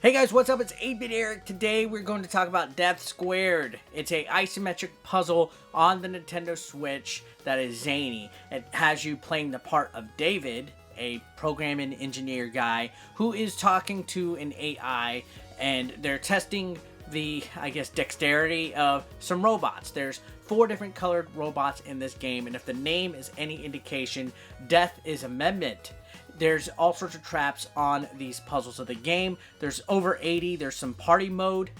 Hey guys, what's up? It's 8-Bit Eric. Today we're going to talk about Death Squared. It's a isometric puzzle on the Nintendo Switch that is zany. It has you playing the part of David, a programming engineer guy, who is talking to an AI, and they're testing the, dexterity of some robots. There's 4 different colored robots in this game, and if the name is any indication, death is amendment. There's all sorts of traps on these puzzles of the game. There's over 80. There's some party mode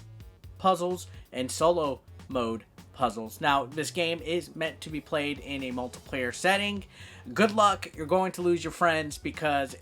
puzzles and solo mode puzzles. Now, this game is meant to be played in a multiplayer setting. Good luck. You're going to lose your friends because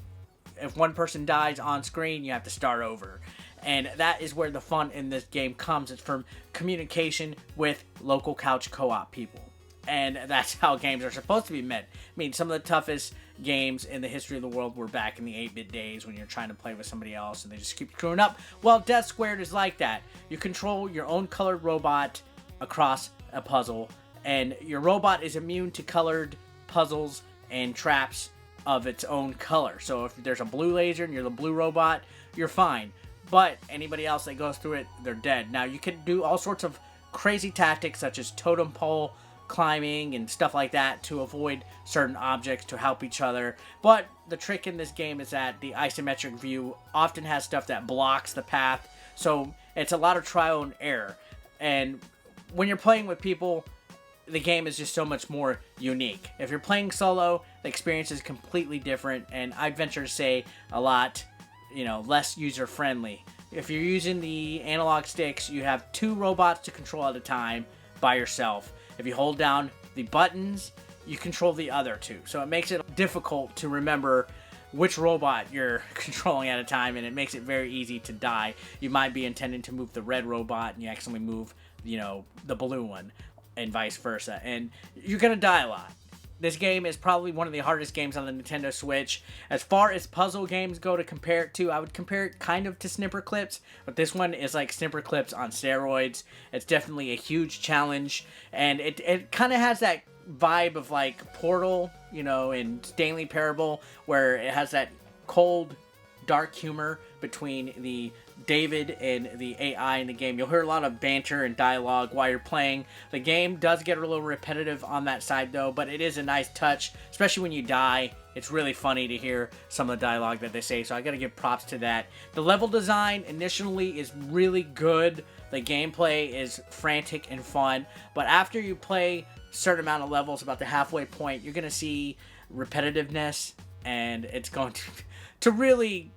if one person dies on screen, you have to start over. And that is where the fun in this game comes. It's from communication with local couch co-op people. And that's how games are supposed to be meant. I mean, some of the toughest games in the history of the world were back in the 8-bit days when you're trying to play with somebody else and they just keep screwing up. Well, Death Squared is like that. You control your own colored robot across a puzzle, and your robot is immune to colored puzzles and traps of its own color. So if there's a blue laser and you're the blue robot, you're fine. But anybody else that goes through it, they're dead. Now, you can do all sorts of crazy tactics such as totem pole climbing and stuff like that to avoid certain objects to help each other. But the trick in this game is that the isometric view often has stuff that blocks the path, so it's a lot of trial and error. And when you're playing with people, the game is just so much more unique. If you're playing solo, the experience is completely different, and I'd venture to say a lot, less user-friendly. If you're using the analog sticks, you have 2 robots to control at a time by yourself. If you hold down the buttons, you control the other 2. So it makes it difficult to remember which robot you're controlling at a time, and it makes it very easy to die. You might be intending to move the red robot, and you accidentally move, the blue one, and vice versa. And you're going to die a lot. This game is probably one of the hardest games on the Nintendo Switch. As far as puzzle games go to compare it to, I would compare it kind of to Snipper Clips, but this one is like Snipper Clips on steroids. It's definitely a huge challenge, and it kind of has that vibe of like Portal, in Stanley Parable, where it has that cold, dark humor between the David and the AI in the game. You'll hear a lot of banter and dialogue while you're playing. The game does get a little repetitive on that side though, but it is a nice touch, especially when you die. It's really funny to hear some of the dialogue that they say, so I gotta give props to that. The level design initially is really good. The gameplay is frantic and fun, but after you play a certain amount of levels, about the halfway point, you're gonna see repetitiveness, and it's going to really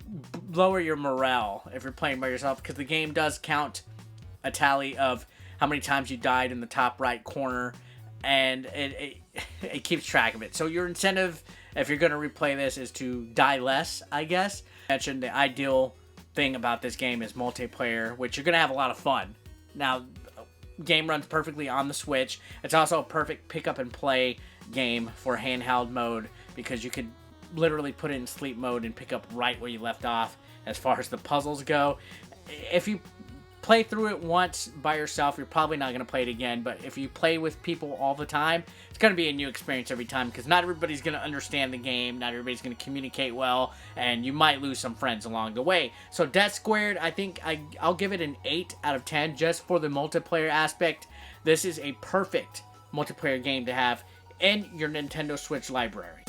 lower your morale if you're playing by yourself, because the game does count a tally of how many times you died in the top right corner, and it keeps track of it. So your incentive, if you're going to replay this, is to die less, I guess. I mentioned the ideal thing about this game is multiplayer, which you're going to have a lot of fun. Now, game runs perfectly on the Switch. It's also a perfect pick up and play game for handheld mode, because you could literally put it in sleep mode and pick up right where you left off as far as the puzzles go. If you play through it once by yourself, you're probably not going to play it again, but if you play with people all the time, it's going to be a new experience every time, because not everybody's going to understand the game, not everybody's going to communicate well, and you might lose some friends along the way. So Death Squared, I think I'll give it an 8 out of 10 just for the multiplayer aspect. This is a perfect multiplayer game to have in your Nintendo Switch library.